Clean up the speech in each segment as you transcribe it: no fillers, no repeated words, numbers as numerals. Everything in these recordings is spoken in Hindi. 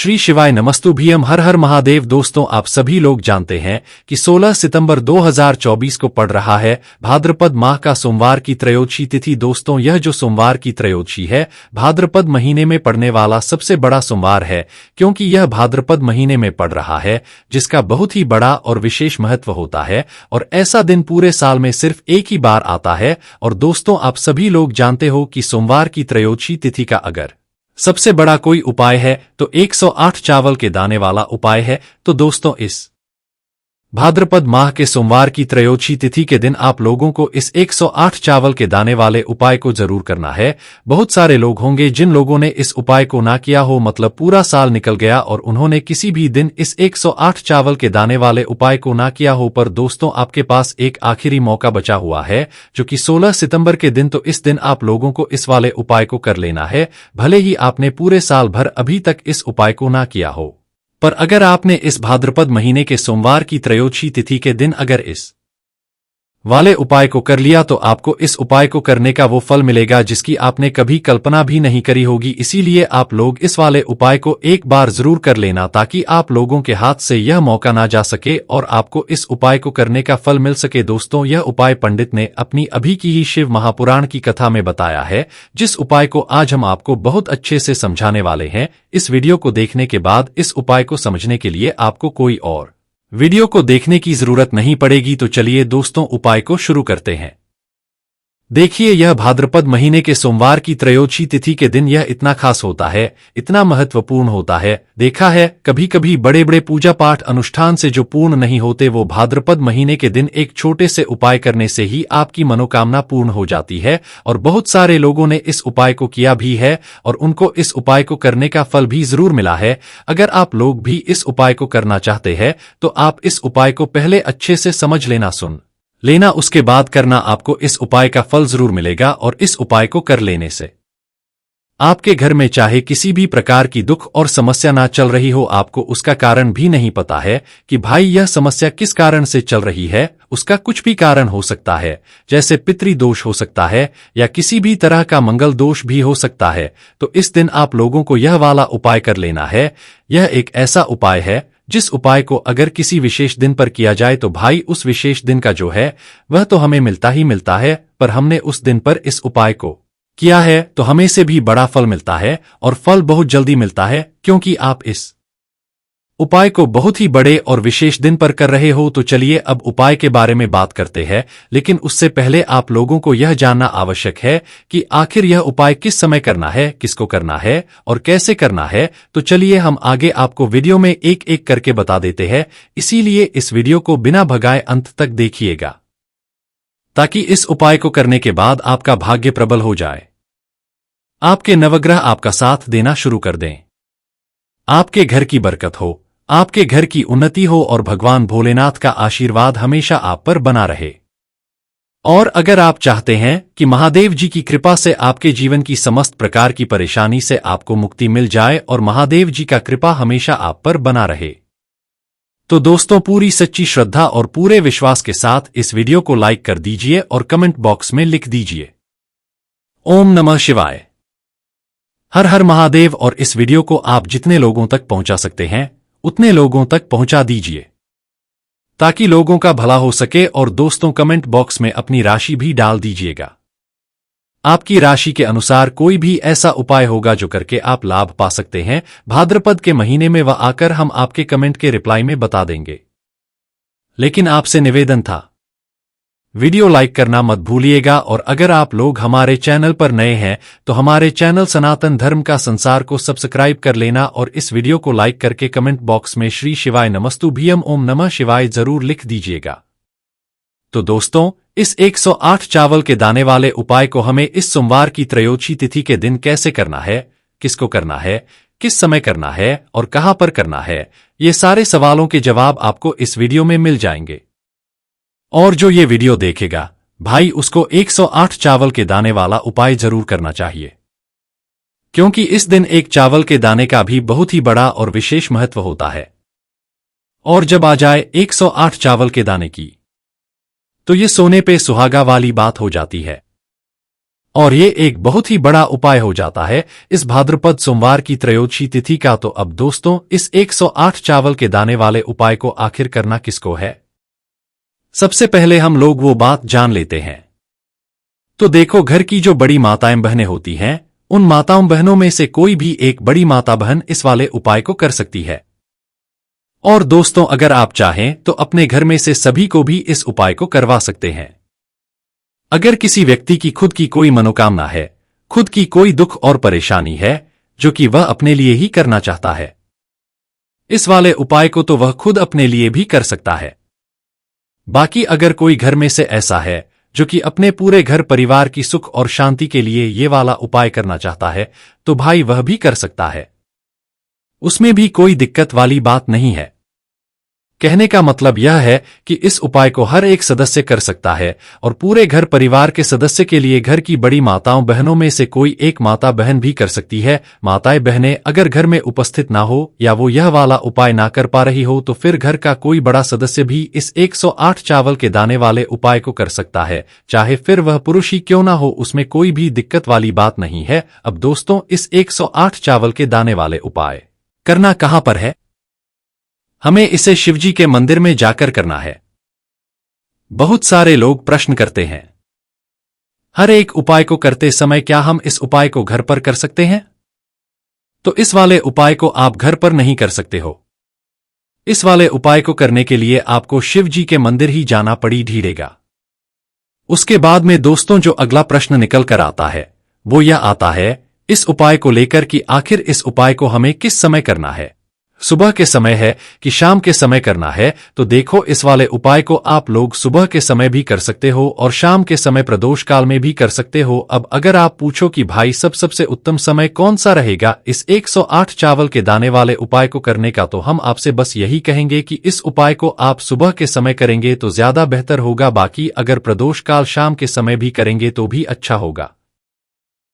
श्री शिवाय नमस्तुभ्यम। हर हर महादेव। दोस्तों, आप सभी लोग जानते हैं कि 16 सितंबर 2024 को पड़ रहा है भाद्रपद माह का सोमवार की त्रयोदशी तिथि। दोस्तों, यह जो सोमवार की त्रयोदशी है भाद्रपद महीने में पड़ने वाला सबसे बड़ा सोमवार है, क्योंकि यह भाद्रपद महीने में पड़ रहा है, जिसका बहुत ही बड़ा और विशेष महत्व होता है। और ऐसा दिन पूरे साल में सिर्फ एक ही बार आता है। और दोस्तों, आप सभी लोग जानते हो कि सोमवार की त्रयोदशी तिथि का अगर सबसे बड़ा कोई उपाय है तो 108 चावल के दाने वाला उपाय है। तो दोस्तों, इस भाद्रपद माह के सोमवार की त्रयोदशी तिथि के दिन आप लोगों को इस 108 चावल के दाने वाले उपाय को जरूर करना है। बहुत सारे लोग होंगे जिन लोगों ने इस उपाय को ना किया हो, मतलब पूरा साल निकल गया और उन्होंने किसी भी दिन इस 108 चावल के दाने वाले उपाय को ना किया हो। पर दोस्तों, आपके पास एक आखिरी मौका बचा हुआ है, जो कि 16 सितंबर के दिन। तो इस दिन आप लोगों को इस वाले उपाय को कर लेना है, भले ही आपने पूरे साल भर अभी तक इस उपाय को ना किया हो। पर अगर आपने इस भाद्रपद महीने के सोमवार की त्रयोदशी तिथि के दिन अगर इस वाले उपाय को कर लिया, तो आपको इस उपाय को करने का वो फल मिलेगा जिसकी आपने कभी कल्पना भी नहीं करी होगी। इसीलिए आप लोग इस वाले उपाय को एक बार जरूर कर लेना, ताकि आप लोगों के हाथ से यह मौका ना जा सके और आपको इस उपाय को करने का फल मिल सके। दोस्तों, यह उपाय पंडित ने अपनी अभी की ही शिव महापुराण की कथा में बताया है, जिस उपाय को आज हम आपको बहुत अच्छे से समझाने वाले हैं। इस वीडियो को देखने के बाद इस उपाय को समझने के लिए आपको कोई और वीडियो को देखने की जरूरत नहीं पड़ेगी। तो चलिए दोस्तों, उपाय को शुरू करते हैं। देखिए, यह भाद्रपद महीने के सोमवार की त्रयोदशी तिथि के दिन यह इतना खास होता है, इतना महत्वपूर्ण होता है। देखा है, कभी कभी बड़े बड़े पूजा पाठ अनुष्ठान से जो पूर्ण नहीं होते, वो भाद्रपद महीने के दिन एक छोटे से उपाय करने से ही आपकी मनोकामना पूर्ण हो जाती है। और बहुत सारे लोगों ने इस उपाय को किया भी है और उनको इस उपाय को करने का फल भी जरूर मिला है। अगर आप लोग भी इस उपाय को करना चाहते हैं, तो आप इस उपाय को पहले अच्छे से समझ लेना, सुन लेना, उसके बाद करना। आपको इस उपाय का फल जरूर मिलेगा। और इस उपाय को कर लेने से आपके घर में चाहे किसी भी प्रकार की दुख और समस्या ना चल रही हो, आपको उसका कारण भी नहीं पता है कि भाई यह समस्या किस कारण से चल रही है, उसका कुछ भी कारण हो सकता है, जैसे पितृदोष हो सकता है या किसी भी तरह का मंगल दोष भी हो सकता है। तो इस दिन आप लोगों को यह वाला उपाय कर लेना है। यह एक ऐसा उपाय है जिस उपाय को अगर किसी विशेष दिन पर किया जाए, तो भाई उस विशेष दिन का जो है वह तो हमें मिलता ही मिलता है, पर हमने उस दिन पर इस उपाय को किया है तो हमें से भी बड़ा फल मिलता है। और फल बहुत जल्दी मिलता है, क्योंकि आप इस उपाय को बहुत ही बड़े और विशेष दिन पर कर रहे हो। तो चलिए अब उपाय के बारे में बात करते हैं, लेकिन उससे पहले आप लोगों को यह जानना आवश्यक है कि आखिर यह उपाय किस समय करना है, किसको करना है और कैसे करना है। तो चलिए हम आगे आपको वीडियो में एक एक करके बता देते हैं। इसीलिए इस वीडियो को बिना भगाए अंत तक देखिएगा, ताकि इस उपाय को करने के बाद आपका भाग्य प्रबल हो जाए, आपके नवग्रह आपका साथ देना शुरू कर दें, आपके घर की बरकत हो, आपके घर की उन्नति हो और भगवान भोलेनाथ का आशीर्वाद हमेशा आप पर बना रहे। और अगर आप चाहते हैं कि महादेव जी की कृपा से आपके जीवन की समस्त प्रकार की परेशानी से आपको मुक्ति मिल जाए और महादेव जी का कृपा हमेशा आप पर बना रहे, तो दोस्तों पूरी सच्ची श्रद्धा और पूरे विश्वास के साथ इस वीडियो को लाइक कर दीजिए और कमेंट बॉक्स में लिख दीजिए ओम नमः शिवाय, हर हर महादेव। और इस वीडियो को आप जितने लोगों तक पहुंचा सकते हैं उतने लोगों तक पहुंचा दीजिए, ताकि लोगों का भला हो सके। और दोस्तों, कमेंट बॉक्स में अपनी राशि भी डाल दीजिएगा। आपकी राशि के अनुसार कोई भी ऐसा उपाय होगा जो करके आप लाभ पा सकते हैं भाद्रपद के महीने में, वह आकर हम आपके कमेंट के रिप्लाई में बता देंगे। लेकिन आपसे निवेदन था, वीडियो लाइक करना मत भूलिएगा। और अगर आप लोग हमारे चैनल पर नए हैं तो हमारे चैनल सनातन धर्म का संसार को सब्सक्राइब कर लेना और इस वीडियो को लाइक करके कमेंट बॉक्स में श्री शिवाय नमस्तुभ्यम ओम नमः शिवाय जरूर लिख दीजिएगा। तो दोस्तों, इस 108 चावल के दाने वाले उपाय को हमें इस सोमवार की त्रयोदशी तिथि के दिन कैसे करना है, किसको करना है, किस समय करना है और कहां पर करना है, ये सारे सवालों के जवाब आपको इस वीडियो में मिल जाएंगे। और जो ये वीडियो देखेगा भाई, उसको 108 चावल के दाने वाला उपाय जरूर करना चाहिए, क्योंकि इस दिन एक चावल के दाने का भी बहुत ही बड़ा और विशेष महत्व होता है। और जब आ जाए 108 चावल के दाने की, तो ये सोने पे सुहागा वाली बात हो जाती है। और ये एक बहुत ही बड़ा उपाय हो जाता है इस भाद्रपद सोमवार की त्रयोदशी तिथि का। तो अब दोस्तों, इस 108 चावल के दाने वाले उपाय को आखिर करना किसको है, सबसे पहले हम लोग वो बात जान लेते हैं। तो देखो, घर की जो बड़ी माताएं बहनें होती हैं, उन माताओं बहनों में से कोई भी एक बड़ी माता बहन इस वाले उपाय को कर सकती है। और दोस्तों, अगर आप चाहें तो अपने घर में से सभी को भी इस उपाय को करवा सकते हैं। अगर किसी व्यक्ति की खुद की कोई मनोकामना है, खुद की कोई दुख और परेशानी है जो कि वह अपने लिए ही करना चाहता है, इस वाले उपाय को तो वह खुद अपने लिए भी कर सकता है। बाकी अगर कोई घर में से ऐसा है जो कि अपने पूरे घर परिवार की सुख और शांति के लिए ये वाला उपाय करना चाहता है, तो भाई वह भी कर सकता है। उसमें भी कोई दिक्कत वाली बात नहीं है। कहने का मतलब यह है कि इस उपाय को हर एक सदस्य कर सकता है और पूरे घर परिवार के सदस्य के लिए घर की बड़ी माताओं बहनों में से कोई एक माता बहन भी कर सकती है। माताएं बहनें अगर घर में उपस्थित ना हो या वो यह वाला उपाय ना कर पा रही हो, तो फिर घर का कोई बड़ा सदस्य भी इस 108 चावल के दाने वाले उपाय को कर सकता है, चाहे फिर वह पुरुष ही क्यों ना हो, उसमें कोई भी दिक्कत वाली बात नहीं है। अब दोस्तों, इस 108 चावल के दाने वाले उपाय करना कहां पर है? हमें इसे शिवजी के मंदिर में जाकर करना है। बहुत सारे लोग प्रश्न करते हैं, हर एक उपाय को करते समय क्या हम इस उपाय को घर पर कर सकते हैं? तो इस वाले उपाय को आप घर पर नहीं कर सकते हो। इस वाले उपाय को करने के लिए आपको शिवजी के मंदिर ही जाना पड़ेगा। उसके बाद में दोस्तों, जो अगला प्रश्न निकल कर आता है वो यह आता है इस उपाय को लेकर कि आखिर इस उपाय को हमें किस समय करना है, सुबह के समय है कि शाम के समय करना है? तो देखो, इस वाले उपाय को आप लोग सुबह के समय भी कर सकते हो और शाम के समय प्रदोष काल में भी कर सकते हो। अब अगर आप पूछो कि भाई सबसे उत्तम समय कौन सा रहेगा इस 108 चावल के दाने वाले उपाय को करने का, तो हम आपसे बस यही कहेंगे कि इस उपाय को आप सुबह के समय करेंगे तो ज्यादा बेहतर होगा। बाकी अगर प्रदोष काल शाम के समय भी करेंगे तो भी अच्छा होगा,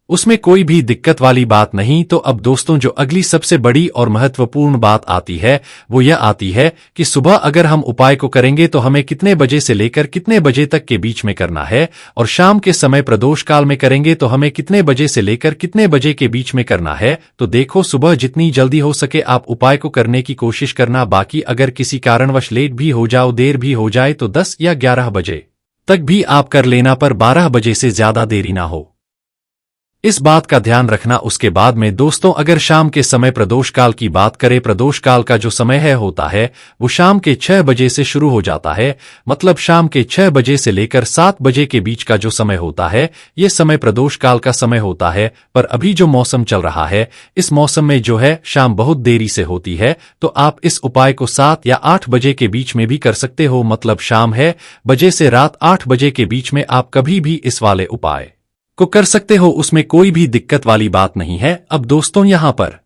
उसमें कोई भी दिक्कत वाली बात नहीं। तो अब दोस्तों, जो अगली सबसे बड़ी और महत्वपूर्ण बात आती है वो यह आती है कि सुबह अगर हम उपाय को करेंगे तो हमें कितने बजे से लेकर कितने बजे तक के बीच में करना है, और शाम के समय प्रदोष काल में करेंगे तो हमें कितने बजे से लेकर कितने बजे के बीच में करना है। तो देखो, सुबह जितनी जल्दी हो सके आप उपाय को करने की कोशिश करना। बाकी अगर किसी कारणवश लेट भी हो जाओ, देर भी हो जाए, तो 10 या 11 बजे तक भी आप कर लेना, पर 12 बजे से ज्यादा देरी ना हो, इस बात का ध्यान रखना। उसके बाद में दोस्तों, अगर शाम के समय प्रदोष काल की बात करें, प्रदोष काल का जो समय है होता है वो शाम के 6 बजे से शुरू हो जाता है। मतलब शाम के 6 बजे से लेकर 7 बजे के बीच का जो समय होता है, ये समय प्रदोष काल का समय होता है। पर अभी जो मौसम चल रहा है, इस मौसम में जो है शाम बहुत देरी से होती है, तो आप इस उपाय को 7 या 8 बजे के बीच में भी कर सकते हो। मतलब शाम है बजे से रात 8 बजे के बीच में आप कभी भी इस वाले उपाय को कर सकते हो, उसमें कोई भी दिक्कत वाली बात नहीं है। अब दोस्तों, यहां पर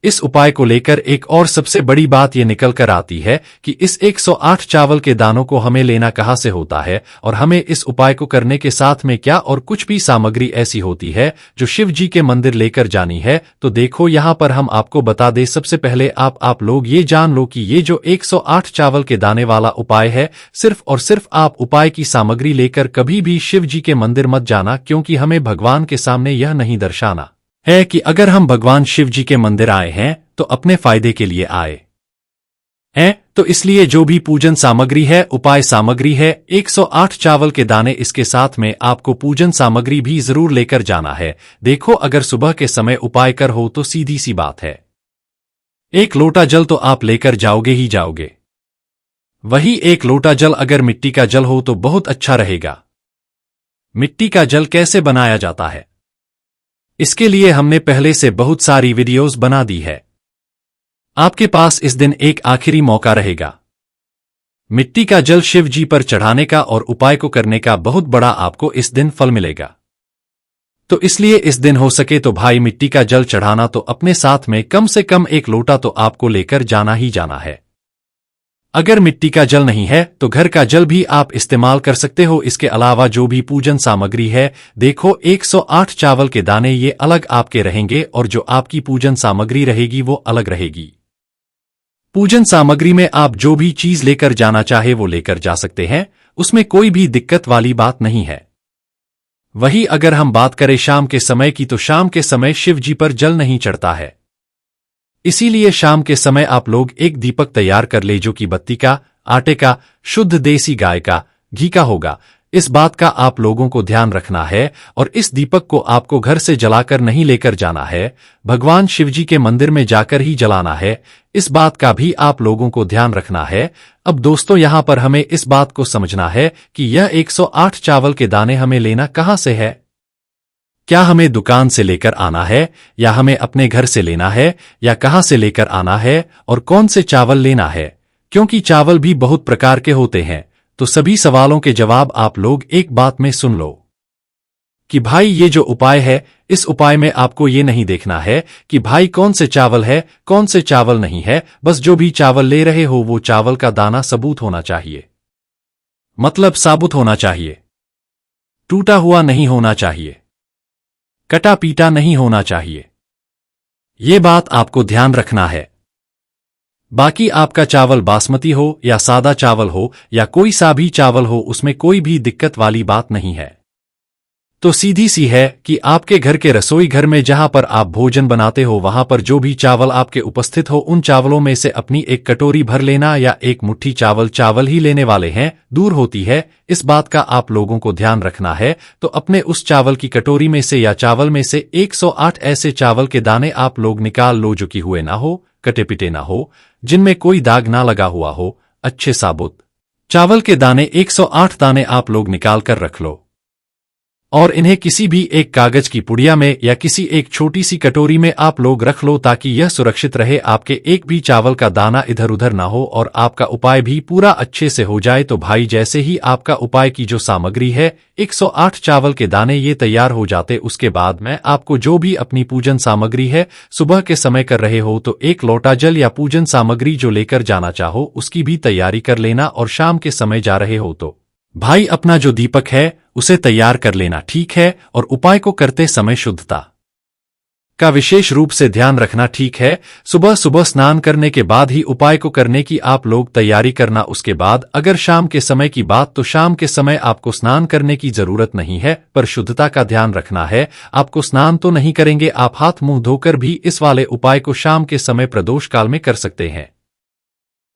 इस उपाय को लेकर एक और सबसे बड़ी बात यह निकल कर आती है कि इस 108 चावल के दानों को हमें लेना कहां से होता है, और हमें इस उपाय को करने के साथ में क्या और कुछ भी सामग्री ऐसी होती है जो शिव जी के मंदिर लेकर जानी है। तो देखो, यहां पर हम आपको बता दें, सबसे पहले आप लोग ये जान लो कि ये जो 108 चावल के दाने वाला उपाय है, सिर्फ और सिर्फ आप उपाय की सामग्री लेकर कभी भी शिव जी के मंदिर मत जाना, क्योंकि हमें भगवान के सामने यह नहीं दर्शाना है कि अगर हम भगवान शिव जी के मंदिर आए हैं तो अपने फायदे के लिए आए हैं। तो इसलिए जो भी पूजन सामग्री है, उपाय सामग्री है, 108 चावल के दाने, इसके साथ में आपको पूजन सामग्री भी जरूर लेकर जाना है। देखो, अगर सुबह के समय उपाय कर हो तो सीधी सी बात है, 1 लोटा जल तो आप लेकर जाओगे ही जाओगे। वही 1 लोटा जल अगर मिट्टी का जल हो तो बहुत अच्छा रहेगा। मिट्टी का जल कैसे बनाया जाता है, इसके लिए हमने पहले से बहुत सारी वीडियोस बना दी है। आपके पास इस दिन एक आखिरी मौका रहेगा मिट्टी का जल शिव जी पर चढ़ाने का और उपाय को करने का। बहुत बड़ा आपको इस दिन फल मिलेगा। तो इसलिए इस दिन हो सके तो भाई मिट्टी का जल चढ़ाना तो अपने साथ में कम से कम 1 लोटा तो आपको लेकर जाना ही जाना है। अगर मिट्टी का जल नहीं है तो घर का जल भी आप इस्तेमाल कर सकते हो। इसके अलावा जो भी पूजन सामग्री है, देखो 108 चावल के दाने ये अलग आपके रहेंगे और जो आपकी पूजन सामग्री रहेगी वो अलग रहेगी। पूजन सामग्री में आप जो भी चीज लेकर जाना चाहे वो लेकर जा सकते हैं, उसमें कोई भी दिक्कत वाली बात नहीं है। वही अगर हम बात करें शाम के समय की, तो शाम के समय शिव जी पर जल नहीं चढ़ता है। इसीलिए शाम के समय आप लोग एक दीपक तैयार कर ले, जो कि बत्ती का, आटे का, शुद्ध देसी गाय का घी का होगा। इस बात का आप लोगों को ध्यान रखना है और इस दीपक को आपको घर से जलाकर नहीं लेकर जाना है, भगवान शिवजी के मंदिर में जाकर ही जलाना है। इस बात का भी आप लोगों को ध्यान रखना है। अब दोस्तों, यहां पर हमें इस बात को समझना है कि यह 108 चावल के दाने हमें लेना कहां से है। क्या हमें दुकान से लेकर आना है, या हमें अपने घर से लेना है, या कहां से लेकर आना है और कौन से चावल लेना है? क्योंकि चावल भी बहुत प्रकार के होते हैं। तो सभी सवालों के जवाब आप लोग एक बात में सुन लो कि भाई ये जो उपाय है, इस उपाय में आपको ये नहीं देखना है कि भाई कौन से चावल है, कौन से चावल नहीं है। बस जो भी चावल ले रहे हो वो चावल का दाना सबूत होना चाहिए, मतलब साबुत होना चाहिए, टूटा हुआ नहीं होना चाहिए, कटा पीटा नहीं होना चाहिए। ये बात आपको ध्यान रखना है। बाकी आपका चावल बासमती हो या सादा चावल हो या कोई सा भी चावल हो, उसमें कोई भी दिक्कत वाली बात नहीं है। तो सीधी सी है कि आपके घर के रसोई घर में जहां पर आप भोजन बनाते हो, वहां पर जो भी चावल आपके उपस्थित हो, उन चावलों में से अपनी एक कटोरी भर लेना, या एक मुट्ठी चावल ही लेने वाले हैं, दूर होती है। इस बात का आप लोगों को ध्यान रखना है। तो अपने उस चावल की कटोरी में से या चावल में से 108 ऐसे चावल के दाने आप लोग निकाल लो, जो कि हुए ना हो, कटे पिटे ना हो, जिनमें कोई दाग ना लगा हुआ हो, अच्छे साबुत चावल के दाने 108 दाने आप लोग निकाल कर रख लो और इन्हें किसी भी एक कागज की पुड़िया में या किसी एक छोटी सी कटोरी में आप लोग रख लो, ताकि यह सुरक्षित रहे, आपके एक भी चावल का दाना इधर उधर ना हो और आपका उपाय भी पूरा अच्छे से हो जाए। तो भाई जैसे ही आपका उपाय की जो सामग्री है 108 चावल के दाने ये तैयार हो जाते, उसके बाद मैं आपको जो भी अपनी पूजन सामग्री है सुबह के समय कर रहे हो, तो एक लोटा जल या पूजन सामग्री जो लेकर जाना चाहो उसकी भी तैयारी कर लेना। और शाम के समय जा रहे हो तो भाई अपना जो दीपक है उसे तैयार कर लेना, ठीक है। और उपाय को करते समय शुद्धता का विशेष रूप से ध्यान रखना, ठीक है। सुबह सुबह स्नान करने के बाद ही उपाय को करने की आप लोग तैयारी करना। उसके बाद अगर शाम के समय की बात, तो शाम के समय आपको स्नान करने की जरूरत नहीं है, पर शुद्धता का ध्यान रखना है। आपको स्नान तो नहीं करेंगे, आप हाथ मुंह धोकर भी इस वाले उपाय को शाम के समय प्रदोष काल में कर सकते हैं।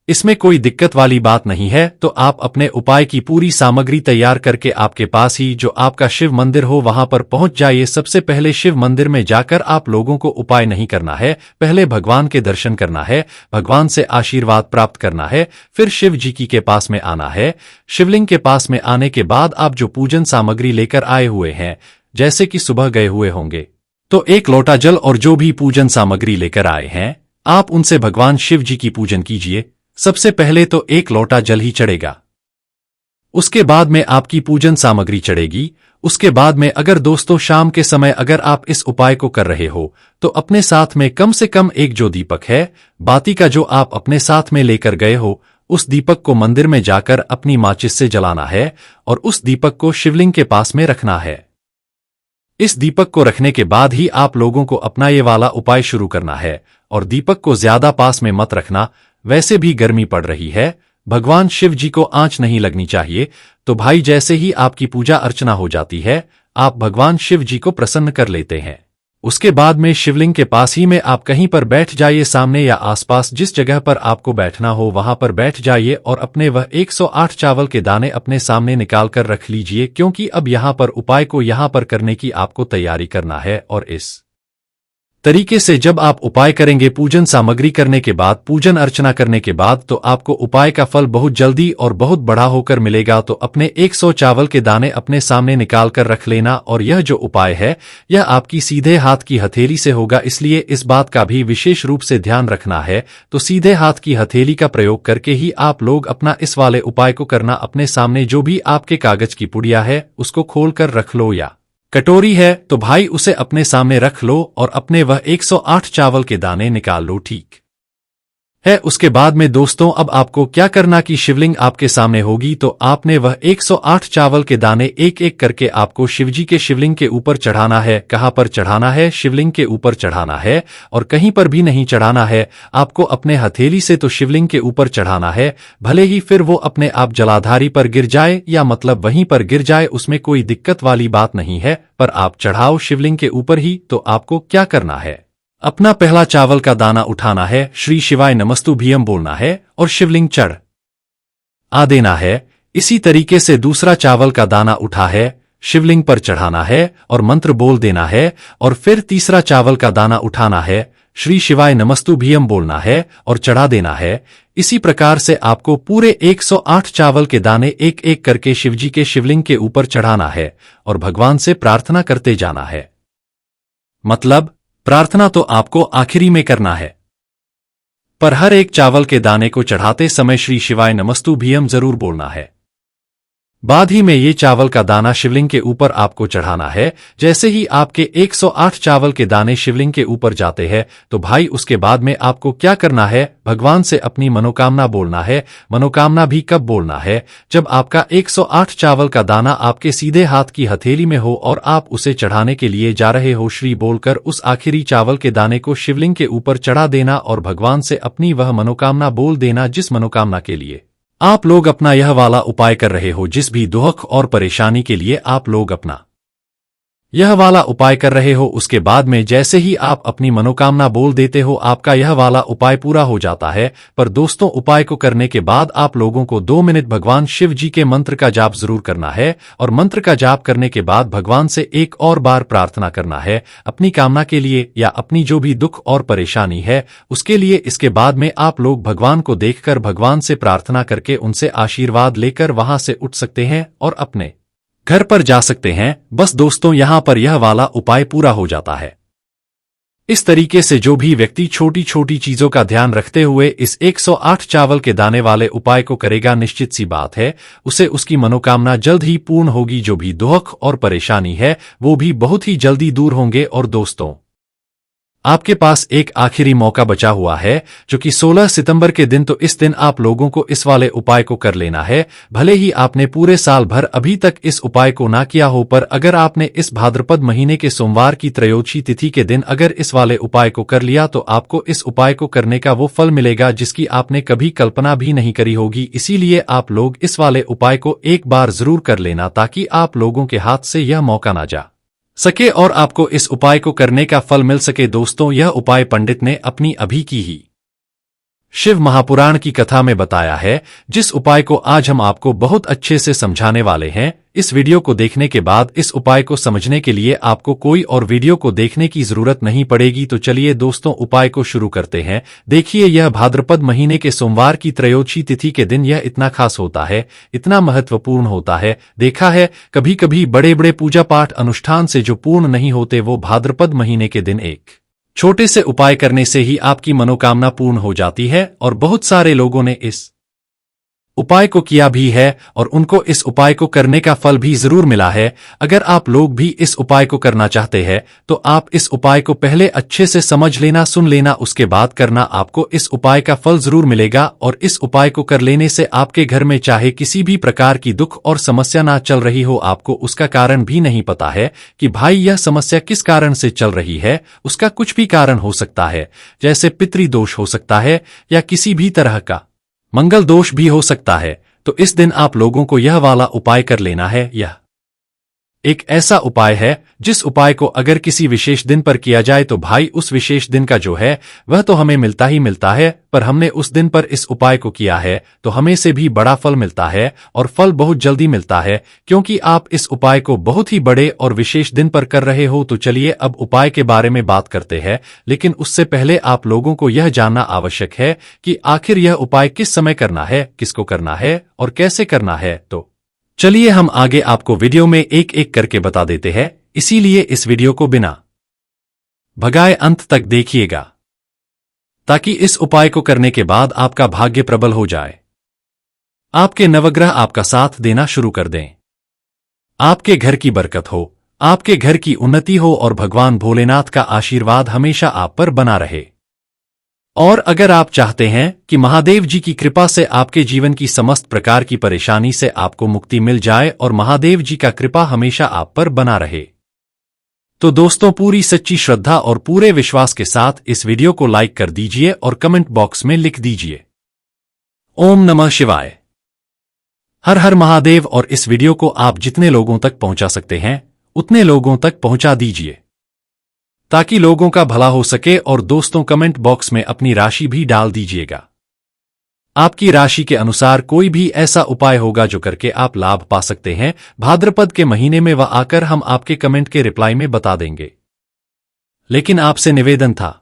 इसमें कोई दिक्कत वाली बात नहीं है। तो आप अपने उपाय की पूरी सामग्री तैयार करके आपके पास ही जो आपका शिव मंदिर हो वहां पर पहुंच जाइए। सबसे पहले शिव मंदिर में जाकर आप लोगों को उपाय नहीं करना है, पहले भगवान के दर्शन करना है, भगवान से आशीर्वाद प्राप्त करना है, फिर शिव जी की के पास में आना है। शिवलिंग के पास में आने के बाद आप जो पूजन सामग्री लेकर आए हुए हैं, जैसे कि सुबह गए हुए होंगे, तो एक लोटा जल और जो भी पूजन सामग्री लेकर आए हैं, आप उनसे भगवान शिव जी की पूजन कीजिए। सबसे पहले तो एक लोटा जल ही चढ़ेगा, उसके बाद में आपकी पूजन सामग्री चढ़ेगी। उसके बाद में अगर दोस्तों शाम के समय अगर आप इस उपाय को कर रहे हो, तो अपने साथ में कम से कम एक जो दीपक है बाती का, जो आप अपने साथ में लेकर गए हो, उस दीपक को मंदिर में जाकर अपनी माचिस से जलाना है और उस दीपक को शिवलिंग के पास में रखना है। इस दीपक को रखने के बाद ही आप लोगों को अपना ये वाला उपाय शुरू करना है। और दीपक को ज्यादा पास में मत रखना, वैसे भी गर्मी पड़ रही है, भगवान शिव जी को आंच नहीं लगनी चाहिए। तो भाई जैसे ही आपकी पूजा अर्चना हो जाती है, आप भगवान शिव जी को प्रसन्न कर लेते हैं। उसके बाद में शिवलिंग के पास ही में आप कहीं पर बैठ जाइए, सामने या आसपास जिस जगह पर आपको बैठना हो वहां पर बैठ जाइए और अपने वह 108 चावल के दाने अपने सामने निकाल कर रख लीजिए, क्योंकि अब यहां पर उपाय को यहां पर करने की आपको तैयारी करना है। और इस तरीके से जब आप उपाय करेंगे, पूजन सामग्री करने के बाद, पूजन अर्चना करने के बाद, तो आपको उपाय का फल बहुत जल्दी और बहुत बड़ा होकर मिलेगा। तो अपने 100 चावल के दाने अपने सामने निकाल कर रख लेना। और यह जो उपाय है यह आपकी सीधे हाथ की हथेली से होगा, इसलिए इस बात का भी विशेष रूप से ध्यान रखना है। तो सीधे हाथ की हथेली का प्रयोग करके ही आप लोग अपना इस वाले उपाय को करना। अपने सामने जो भी आपके कागज की पुड़िया है उसको खोल कर रख लो, या कटोरी है तो भाई उसे अपने सामने रख लो और अपने वह 108 चावल के दाने निकाल लो, ठीक है। उसके बाद में दोस्तों अब आपको क्या करना कि शिवलिंग आपके सामने होगी तो आपने वह 108 चावल के दाने एक एक करके आपको शिवजी के शिवलिंग के ऊपर चढ़ाना है। कहाँ पर चढ़ाना है? शिवलिंग के ऊपर चढ़ाना है और कहीं पर भी नहीं चढ़ाना है। आपको अपने हथेली से तो शिवलिंग के ऊपर चढ़ाना है, भले ही फिर वो अपने आप जलाधारी पर गिर जाए या मतलब वहीं पर गिर जाए, उसमें कोई दिक्कत वाली बात नहीं है, पर आप चढ़ाओ शिवलिंग के ऊपर ही। तो आपको क्या करना है? अपना पहला चावल का दाना उठाना है, श्री शिवाय नमस्तुभ्यम बोलना है और शिवलिंग चढ़ आ देना है। इसी तरीके से दूसरा चावल का दाना उठा है, शिवलिंग पर चढ़ाना है और मंत्र बोल देना है। और फिर तीसरा चावल का दाना उठाना है, श्री शिवाय नमस्तुभ्यम बोलना है और चढ़ा देना है। इसी प्रकार से आपको पूरे 108 चावल के दाने एक एक करके शिवजी के शिवलिंग के ऊपर चढ़ाना है और भगवान से प्रार्थना करते जाना है। मतलब प्रार्थना तो आपको आखिरी में करना है, पर हर एक चावल के दाने को चढ़ाते समय श्री शिवाय नमस्तुभ्यम जरूर बोलना है। बाद ही में ये चावल का दाना शिवलिंग के ऊपर आपको चढ़ाना है। जैसे ही आपके 108 चावल के दाने शिवलिंग के ऊपर जाते हैं तो भाई उसके बाद में आपको क्या करना है? भगवान से अपनी मनोकामना बोलना है। मनोकामना भी कब बोलना है? जब आपका 108 चावल का दाना आपके सीधे हाथ की हथेली में हो और आप उसे चढ़ाने के लिए जा रहे हो, श्री बोलकर उस आखिरी चावल के दाने को शिवलिंग के ऊपर चढ़ा देना और भगवान से अपनी वह मनोकामना बोल देना जिस मनोकामना के लिए आप लोग अपना यह वाला उपाय कर रहे हो। जिस भी दुख और परेशानी के लिए आप लोग अपना यह वाला उपाय कर रहे हो, उसके बाद में जैसे ही आप अपनी मनोकामना बोल देते हो आपका यह वाला उपाय पूरा हो जाता है। पर दोस्तों उपाय को करने के बाद आप लोगों को 2 मिनट भगवान शिव जी के मंत्र का जाप जरूर करना है और मंत्र का जाप करने के बाद भगवान से एक और बार प्रार्थना करना है अपनी कामना के लिए या अपनी जो भी दुख और परेशानी है उसके लिए। इसके बाद में आप लोग भगवान को देखकर भगवान से प्रार्थना करके उनसे आशीर्वाद लेकर वहां से उठ सकते हैं और अपने घर पर जा सकते हैं। बस दोस्तों यहां पर यह वाला उपाय पूरा हो जाता है। इस तरीके से जो भी व्यक्ति छोटी छोटी चीजों का ध्यान रखते हुए इस 108 चावल के दाने वाले उपाय को करेगा, निश्चित सी बात है उसे उसकी मनोकामना जल्द ही पूर्ण होगी। जो भी दुख और परेशानी है वो भी बहुत ही जल्दी दूर होंगे। और दोस्तों आपके पास एक आखिरी मौका बचा हुआ है जो कि 16 सितंबर के दिन, तो इस दिन आप लोगों को इस वाले उपाय को कर लेना है। भले ही आपने पूरे साल भर अभी तक इस उपाय को ना किया हो, पर अगर आपने इस भाद्रपद महीने के सोमवार की त्रयोदशी तिथि के दिन अगर इस वाले उपाय को कर लिया तो आपको इस उपाय को करने का वो फल मिलेगा जिसकी आपने कभी कल्पना भी नहीं करी होगी। इसीलिए आप लोग इस वाले उपाय को एक बार जरूर कर लेना ताकि आप लोगों के हाथ से यह मौका ना जा सके और आपको इस उपाय को करने का फल मिल सके। दोस्तों यह उपाय पंडित ने अपनी अभी की ही शिव महापुराण की कथा में बताया है, जिस उपाय को आज हम आपको बहुत अच्छे से समझाने वाले हैं। इस वीडियो को देखने के बाद इस उपाय को समझने के लिए आपको कोई और वीडियो को देखने की जरूरत नहीं पड़ेगी। तो चलिए दोस्तों उपाय को शुरू करते हैं। देखिए यह भाद्रपद महीने के सोमवार की त्रयोदशी तिथि के दिन यह इतना खास होता है, इतना महत्वपूर्ण होता है। देखा है कभी कभी बड़े बड़े पूजा पाठ अनुष्ठान से जो पूर्ण नहीं होते वो भाद्रपद महीने के दिन एक छोटे से उपाय करने से ही आपकी मनोकामना पूर्ण हो जाती है। और बहुत सारे लोगों ने इस उपाय को किया भी है और उनको इस उपाय को करने का फल भी जरूर मिला है। अगर आप लोग भी इस उपाय को करना चाहते हैं तो आप इस उपाय को पहले अच्छे से समझ लेना, सुन लेना, उसके बाद करना। आपको इस उपाय का फल जरूर मिलेगा और इस उपाय को कर लेने से आपके घर में चाहे किसी भी प्रकार की दुख और समस्या ना चल रही हो, आपको उसका कारण भी नहीं पता है कि भाई यह समस्या किस कारण से चल रही है, उसका कुछ भी कारण हो सकता है, जैसे पितृदोष हो सकता है या किसी भी तरह का मंगल दोष भी हो सकता है। तो इस दिन आप लोगों को यह वाला उपाय कर लेना है। यह एक ऐसा उपाय है जिस उपाय को अगर किसी विशेष दिन पर किया जाए तो भाई उस विशेष दिन का जो है वह तो हमें मिलता ही मिलता है, पर हमने उस दिन पर इस उपाय को किया है तो हमें से भी बड़ा फल मिलता है और फल बहुत जल्दी मिलता है क्योंकि आप इस उपाय को बहुत ही बड़े और विशेष दिन पर कर रहे हो। तो चलिए अब उपाय के बारे में बात करते हैं, लेकिन उससे पहले आप लोगों को यह जानना आवश्यक है कि आखिर यह उपाय किस समय करना है, किसको करना है और कैसे करना है। तो चलिए हम आगे आपको वीडियो में एक एक करके बता देते हैं, इसीलिए इस वीडियो को बिना भगाए अंत तक देखिएगा ताकि इस उपाय को करने के बाद आपका भाग्य प्रबल हो जाए, आपके नवग्रह आपका साथ देना शुरू कर दें, आपके घर की बरकत हो, आपके घर की उन्नति हो और भगवान भोलेनाथ का आशीर्वाद हमेशा आप पर बना रहे। और अगर आप चाहते हैं कि महादेव जी की कृपा से आपके जीवन की समस्त प्रकार की परेशानी से आपको मुक्ति मिल जाए और महादेव जी का कृपा हमेशा आप पर बना रहे, तो दोस्तों पूरी सच्ची श्रद्धा और पूरे विश्वास के साथ इस वीडियो को लाइक कर दीजिए और कमेंट बॉक्स में लिख दीजिए ओम नमः शिवाय, हर हर महादेव। और इस वीडियो को आप जितने लोगों तक पहुंचा सकते हैं उतने लोगों तक पहुंचा दीजिए ताकि लोगों का भला हो सके। और दोस्तों कमेंट बॉक्स में अपनी राशि भी डाल दीजिएगा। आपकी राशि के अनुसार कोई भी ऐसा उपाय होगा जो करके आप लाभ पा सकते हैं। भाद्रपद के महीने में वह आकर हम आपके कमेंट के रिप्लाई में बता देंगे। लेकिन आपसे निवेदन था,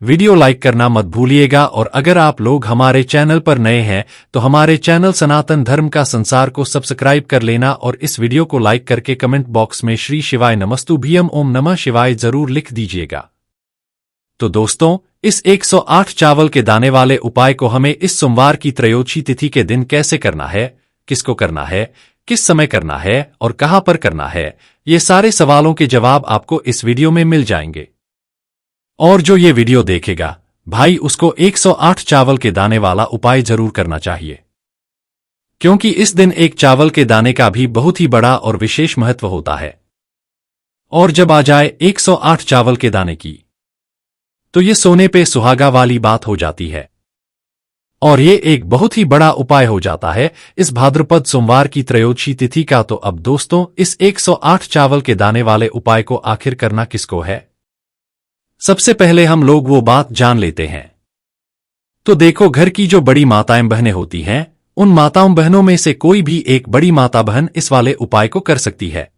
वीडियो लाइक करना मत भूलिएगा। और अगर आप लोग हमारे चैनल पर नए हैं तो हमारे चैनल सनातन धर्म का संसार को सब्सक्राइब कर लेना और इस वीडियो को लाइक करके कमेंट बॉक्स में श्री शिवाय नमस्तुभ्यम ओम नमः शिवाय जरूर लिख दीजिएगा। तो दोस्तों इस 108 चावल के दाने वाले उपाय को हमें इस सोमवार की त्रयोदशी तिथि के दिन कैसे करना है, किसको करना है, किस समय करना है और कहां पर करना है, ये सारे सवालों के जवाब आपको इस वीडियो में मिल जाएंगे। और जो ये वीडियो देखेगा भाई उसको 108 चावल के दाने वाला उपाय जरूर करना चाहिए, क्योंकि इस दिन एक चावल के दाने का भी बहुत ही बड़ा और विशेष महत्व होता है। और जब आ जाए 108 चावल के दाने की तो ये सोने पे सुहागा वाली बात हो जाती है और ये एक बहुत ही बड़ा उपाय हो जाता है इस भाद्रपद सोमवार की त्रयोदशी तिथि का। तो अब दोस्तों इस 108 चावल के दाने वाले उपाय को आखिर करना किसको है, सबसे पहले हम लोग वो बात जान लेते हैं। तो देखो, घर की जो बड़ी माताएं बहनें होती हैं उन माताओं बहनों में से कोई भी एक बड़ी माता बहन इस वाले उपाय को कर सकती है।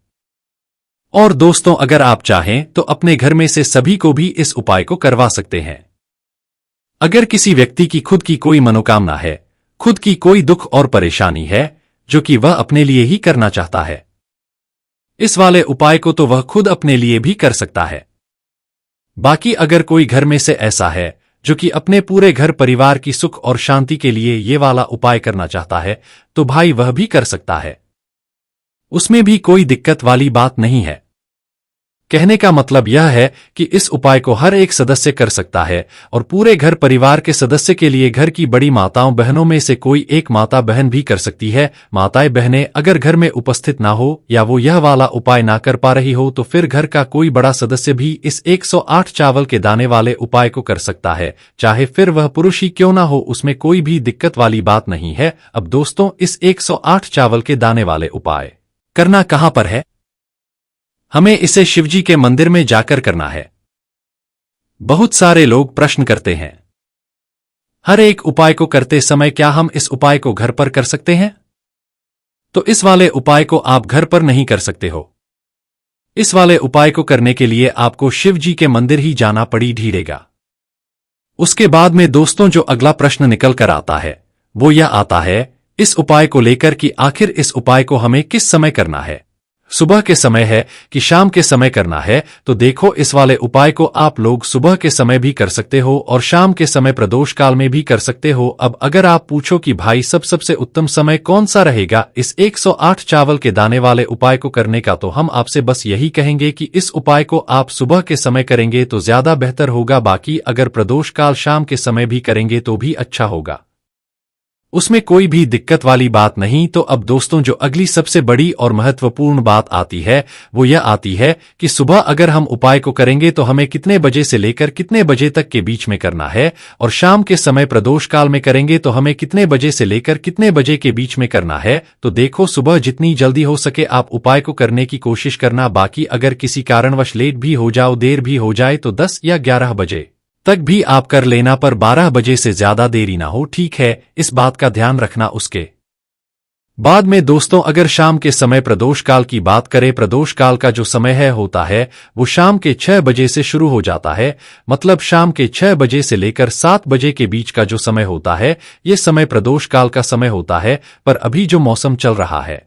और दोस्तों अगर आप चाहें तो अपने घर में से सभी को भी इस उपाय को करवा सकते हैं। अगर किसी व्यक्ति की खुद की कोई मनोकामना है, खुद की कोई दुख और परेशानी है जो कि वह अपने लिए ही करना चाहता है, इस वाले उपाय को तो वह खुद अपने लिए भी कर सकता है। बाकी अगर कोई घर में से ऐसा है जो कि अपने पूरे घर परिवार की सुख और शांति के लिए ये वाला उपाय करना चाहता है तो भाई वह भी कर सकता है, उसमें भी कोई दिक्कत वाली बात नहीं है। कहने का मतलब यह है कि इस उपाय को हर एक सदस्य कर सकता है और पूरे घर परिवार के सदस्य के लिए घर की बड़ी माताओं बहनों में से कोई एक माता बहन भी कर सकती है। माताएं बहनें अगर घर में उपस्थित ना हो या वो यह वाला उपाय ना कर पा रही हो तो फिर घर का कोई बड़ा सदस्य भी इस 108 चावल के दाने वाले उपाय को कर सकता है, चाहे फिर वह पुरुष ही क्यों ना हो, उसमें कोई भी दिक्कत वाली बात नहीं है। अब दोस्तों इस 108 चावल के दाने वाले उपाय करना कहां पर है, हमें इसे शिवजी के मंदिर में जाकर करना है। बहुत सारे लोग प्रश्न करते हैं, हर एक उपाय को करते समय क्या हम इस उपाय को घर पर कर सकते हैं? तो इस वाले उपाय को आप घर पर नहीं कर सकते हो। इस वाले उपाय को करने के लिए आपको शिवजी के मंदिर ही जाना पड़ेगा। उसके बाद में दोस्तों जो अगला प्रश्न निकल कर आता है वो यह आता है इस उपाय को लेकर कि आखिर इस उपाय को हमें किस समय करना है, सुबह के समय है कि शाम के समय करना है? तो देखो इस वाले उपाय को आप लोग सुबह के समय भी कर सकते हो और शाम के समय प्रदोष काल में भी कर सकते हो। अब अगर आप पूछो कि भाई सबसे उत्तम समय कौन सा रहेगा इस 108 चावल के दाने वाले उपाय को करने का, तो हम आपसे बस यही कहेंगे कि इस उपाय को आप सुबह के समय करेंगे तो ज्यादा बेहतर होगा। बाकी अगर प्रदोष काल शाम के समय भी करेंगे तो भी अच्छा होगा, उसमें कोई भी दिक्कत वाली बात नहीं। तो अब दोस्तों जो अगली सबसे बड़ी और महत्वपूर्ण बात आती है वो यह आती है कि सुबह अगर हम उपाय को करेंगे तो हमें कितने बजे से लेकर कितने बजे तक के बीच में करना है, और शाम के समय प्रदोष काल में करेंगे तो हमें कितने बजे से लेकर कितने बजे के बीच में करना है। तो देखो सुबह जितनी जल्दी हो सके आप उपाय को करने की कोशिश करना। बाकी अगर किसी कारणवश लेट भी हो जाओ, देर भी हो जाए तो 10 या 11 बजे तक भी आप कर लेना, पर 12 बजे से ज्यादा देरी ना हो, ठीक है? इस बात का ध्यान रखना। उसके बाद में दोस्तों अगर शाम के समय प्रदोष काल की बात करें, प्रदोष काल का जो समय है होता है वो शाम के 6 बजे से शुरू हो जाता है। मतलब शाम के 6 बजे से लेकर 7 बजे के बीच का जो समय होता है ये समय प्रदोष काल का समय होता है। पर अभी जो मौसम चल रहा है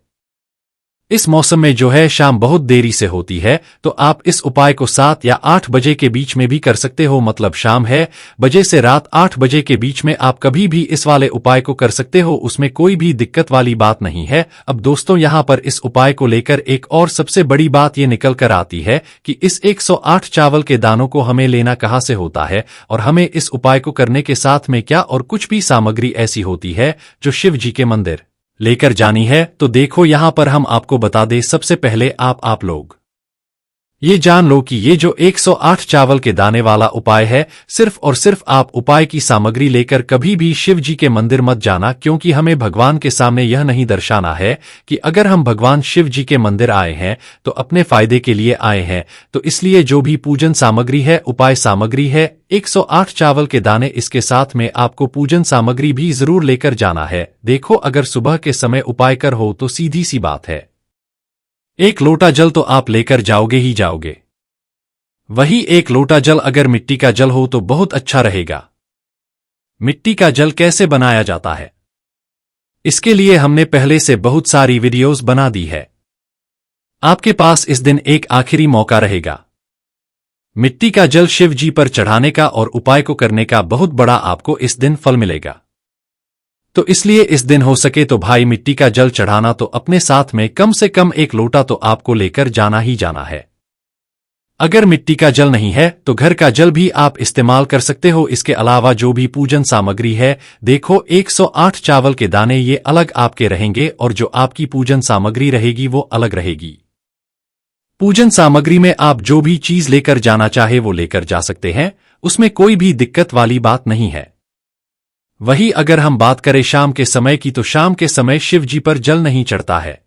इस मौसम में जो है शाम बहुत देरी से होती है, तो आप इस उपाय को 7 या 8 बजे के बीच में भी कर सकते हो। मतलब शाम है बजे से रात 8 बजे के बीच में आप कभी भी इस वाले उपाय को कर सकते हो, उसमें कोई भी दिक्कत वाली बात नहीं है। अब दोस्तों यहाँ पर इस उपाय को लेकर एक और सबसे बड़ी बात ये निकल कर आती है कि इस 108 चावल के दानों को हमें लेना कहाँ से होता है, और हमें इस उपाय को करने के साथ में क्या और कुछ भी सामग्री ऐसी होती है जो शिव जी के मंदिर लेकर जानी है। तो देखो यहां पर हम आपको बता दें, सबसे पहले आप लोग ये जान लो कि ये जो 108 चावल के दाने वाला उपाय है, सिर्फ और सिर्फ आप उपाय की सामग्री लेकर कभी भी शिव जी के मंदिर मत जाना, क्योंकि हमें भगवान के सामने यह नहीं दर्शाना है कि अगर हम भगवान शिव जी के मंदिर आए हैं तो अपने फायदे के लिए आए हैं। तो इसलिए जो भी पूजन सामग्री है, उपाय सामग्री है, 108 चावल के दाने, इसके साथ में आपको पूजन सामग्री भी जरूर लेकर जाना है। देखो अगर सुबह के समय उपाय कर हो तो सीधी सी बात है, 1 लोटा जल तो आप लेकर जाओगे ही जाओगे। वही 1 लोटा जल अगर मिट्टी का जल हो तो बहुत अच्छा रहेगा। मिट्टी का जल कैसे बनाया जाता है, इसके लिए हमने पहले से बहुत सारी वीडियोस बना दी है। आपके पास इस दिन एक आखिरी मौका रहेगा मिट्टी का जल शिव जी पर चढ़ाने का और उपाय को करने का बहुत बड़ा आपको इस दिन फल मिलेगा। तो इसलिए इस दिन हो सके तो भाई मिट्टी का जल चढ़ाना तो अपने साथ में कम से कम 1 लोटा तो आपको लेकर जाना ही जाना है। अगर मिट्टी का जल नहीं है तो घर का जल भी आप इस्तेमाल कर सकते हो। इसके अलावा जो भी पूजन सामग्री है, देखो 108 चावल के दाने ये अलग आपके रहेंगे और जो आपकी पूजन सामग्री रहेगी वो अलग रहेगी। पूजन सामग्री में आप जो भी चीज लेकर जाना चाहे वो लेकर जा सकते हैं, उसमें कोई भी दिक्कत वाली बात नहीं है। वही अगर हम बात करें शाम के समय की, तो शाम के समय शिव जी पर जल नहीं चढ़ता है,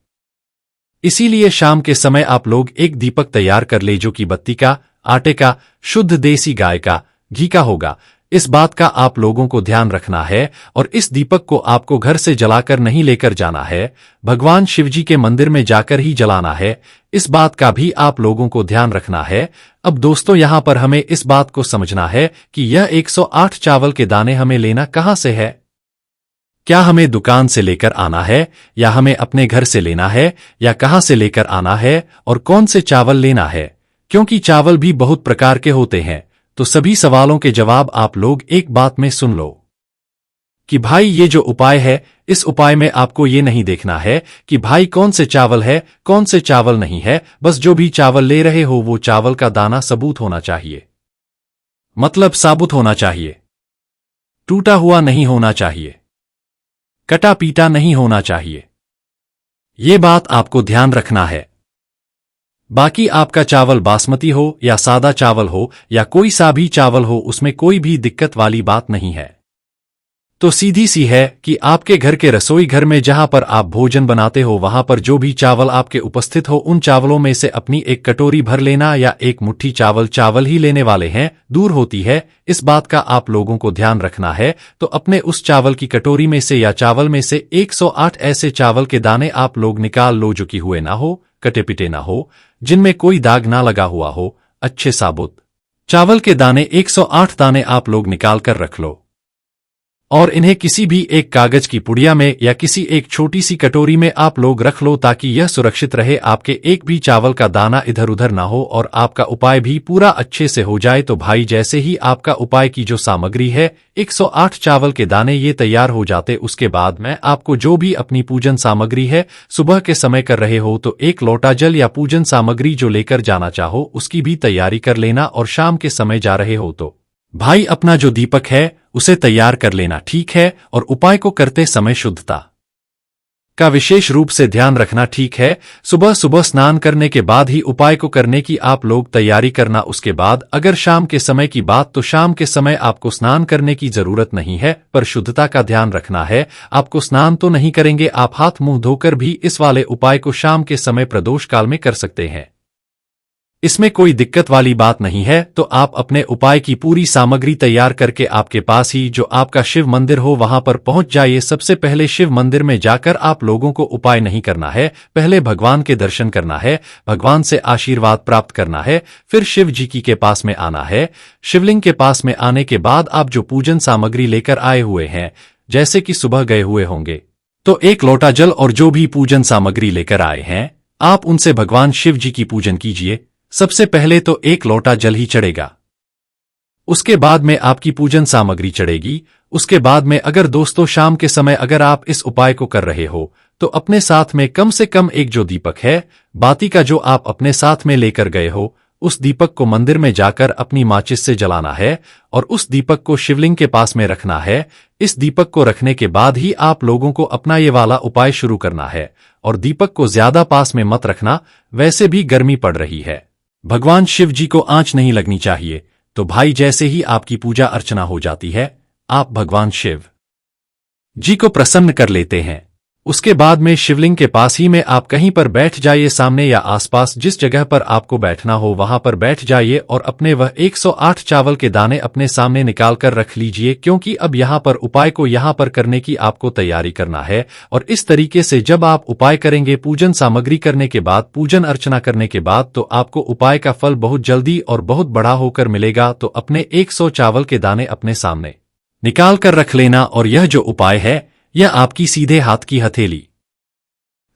इसीलिए शाम के समय आप लोग एक दीपक तैयार कर ले जो कि बत्ती का, आटे का, शुद्ध देसी गाय का घी का होगा। इस बात का आप लोगों को ध्यान रखना है और इस दीपक को आपको घर से जलाकर नहीं लेकर जाना है, भगवान शिवजी के मंदिर में जाकर ही जलाना है। इस बात का भी आप लोगों को ध्यान रखना है। अब दोस्तों यहां पर हमें इस बात को समझना है कि यह 108 चावल के दाने हमें लेना कहां से है। क्या हमें दुकान से लेकर आना है, या हमें अपने घर से लेना है, या कहां से लेकर आना है और कौन से चावल लेना है, क्योंकि चावल भी बहुत प्रकार के होते हैं। तो सभी सवालों के जवाब आप लोग एक बात में सुन लो कि भाई ये जो उपाय है, इस उपाय में आपको ये नहीं देखना है कि भाई कौन से चावल है कौन से चावल नहीं है। बस जो भी चावल ले रहे हो वो चावल का दाना सबूत होना चाहिए, मतलब साबुत होना चाहिए, टूटा हुआ नहीं होना चाहिए, कटा पीटा नहीं होना चाहिए। ये बात आपको ध्यान रखना है। बाकी आपका चावल बासमती हो या सादा चावल हो या कोई सा भी चावल हो, उसमें कोई भी दिक्कत वाली बात नहीं है। तो सीधी सी है कि आपके घर के रसोई घर में जहां पर आप भोजन बनाते हो वहां पर जो भी चावल आपके उपस्थित हो, उन चावलों में से अपनी एक कटोरी भर लेना, या एक मुट्ठी चावल ही लेने वाले हैं, दूर होती है, इस बात का आप लोगों को ध्यान रखना है। तो अपने उस चावल की कटोरी में से या चावल में से 108 ऐसे चावल के दाने आप लोग निकाल लो जो कि हुए ना हो, कटे पिटे ना हो, जिनमें कोई दाग ना लगा हुआ हो, अच्छे साबुत चावल के दाने 108 दाने आप लोग निकाल कर रख लो और इन्हें किसी भी एक कागज की पुड़िया में या किसी एक छोटी सी कटोरी में आप लोग रख लो, ताकि यह सुरक्षित रहे, आपके एक भी चावल का दाना इधर उधर ना हो और आपका उपाय भी पूरा अच्छे से हो जाए। तो भाई जैसे ही आपका उपाय की जो सामग्री है 108 चावल के दाने ये तैयार हो जाते, उसके बाद में आपको जो भी अपनी पूजन सामग्री है सुबह के समय कर रहे हो तो 1 लोटा जल या पूजन सामग्री जो लेकर जाना चाहो उसकी भी तैयारी कर लेना, और शाम के समय जा रहे हो तो भाई अपना जो दीपक है उसे तैयार कर लेना, ठीक है। और उपाय को करते समय शुद्धता का विशेष रूप से ध्यान रखना, ठीक है। सुबह सुबह स्नान करने के बाद ही उपाय को करने की आप लोग तैयारी करना। उसके बाद अगर शाम के समय की बात, तो शाम के समय आपको स्नान करने की जरूरत नहीं है, पर शुद्धता का ध्यान रखना है। आपको स्नान तो नहीं करेंगे, आप हाथ मुंह धोकर भी इस वाले उपाय को शाम के समय प्रदोष काल में कर सकते हैं, इसमें कोई दिक्कत वाली बात नहीं है। तो आप अपने उपाय की पूरी सामग्री तैयार करके आपके पास ही जो आपका शिव मंदिर हो वहां पर पहुंच जाइए। सबसे पहले शिव मंदिर में जाकर आप लोगों को उपाय नहीं करना है, पहले भगवान के दर्शन करना है, भगवान से आशीर्वाद प्राप्त करना है, फिर शिव जी के पास में आना है। शिवलिंग के पास में आने के बाद आप जो पूजन सामग्री लेकर आए हुए हैं, जैसे कि सुबह गए हुए होंगे तो 1 लोटा जल और जो भी पूजन सामग्री लेकर आए हैं आप उनसे भगवान शिव जी की पूजन कीजिए। सबसे पहले तो एक लोटा जल ही चढ़ेगा, उसके बाद में आपकी पूजन सामग्री चढ़ेगी। उसके बाद में अगर दोस्तों शाम के समय अगर आप इस उपाय को कर रहे हो तो अपने साथ में कम से कम एक जो दीपक है, बाती का जो आप अपने साथ में लेकर गए हो, उस दीपक को मंदिर में जाकर अपनी माचिस से जलाना है और उस दीपक को शिवलिंग के पास में रखना है। इस दीपक को रखने के बाद ही आप लोगों को अपना ये वाला उपाय शुरू करना है और दीपक को ज्यादा पास में मत रखना, वैसे भी गर्मी पड़ रही है। भगवान शिव जी को आंच नहीं लगनी चाहिए। तो भाई जैसे ही आपकी पूजा अर्चना हो जाती है, आप भगवान शिव जी को प्रसन्न कर लेते हैं। उसके बाद में शिवलिंग के पास ही में आप कहीं पर बैठ जाइए, सामने या आसपास जिस जगह पर आपको बैठना हो वहां पर बैठ जाइए और अपने वह 108 चावल के दाने अपने सामने निकाल कर रख लीजिए, क्योंकि अब यहां पर उपाय को यहां पर करने की आपको तैयारी करना है। और इस तरीके से जब आप उपाय करेंगे, पूजन सामग्री करने के बाद, पूजन अर्चना करने के बाद, तो आपको उपाय का फल बहुत जल्दी और बहुत बड़ा होकर मिलेगा। तो अपने 100 चावल के दाने अपने सामने निकाल कर रख लेना और यह जो उपाय है यह आपकी सीधे हाथ की हथेली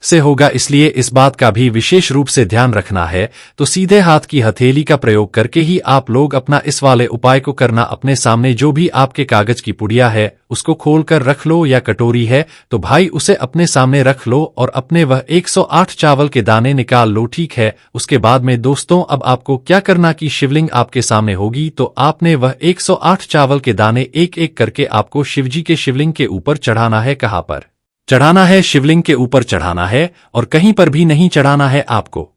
से होगा, इसलिए इस बात का भी विशेष रूप से ध्यान रखना है। तो सीधे हाथ की हथेली का प्रयोग करके ही आप लोग अपना इस वाले उपाय को करना। अपने सामने जो भी आपके कागज की पुड़िया है उसको खोल कर रख लो, या कटोरी है तो भाई उसे अपने सामने रख लो और अपने वह 108 चावल के दाने निकाल लो, ठीक है। उसके बाद में दोस्तों अब आपको क्या करना कि शिवलिंग आपके सामने होगी तो आपने वह 108 चावल के दाने एक एक करके आपको शिवजी के शिवलिंग के ऊपर चढ़ाना है। कहाँ पर चढ़ाना है? शिवलिंग के ऊपर चढ़ाना है और कहीं पर भी नहीं चढ़ाना है आपको।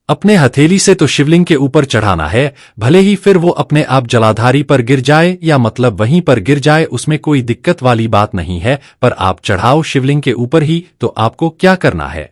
अपने हथेली से तो शिवलिंग के ऊपर चढ़ाना है, भले ही फिर वो अपने आप जलाधारी पर गिर जाए या मतलब वहीं पर गिर जाए, उसमें कोई दिक्कत वाली बात नहीं है, पर आप चढ़ाओ शिवलिंग के ऊपर ही। तो आपको क्या करना है,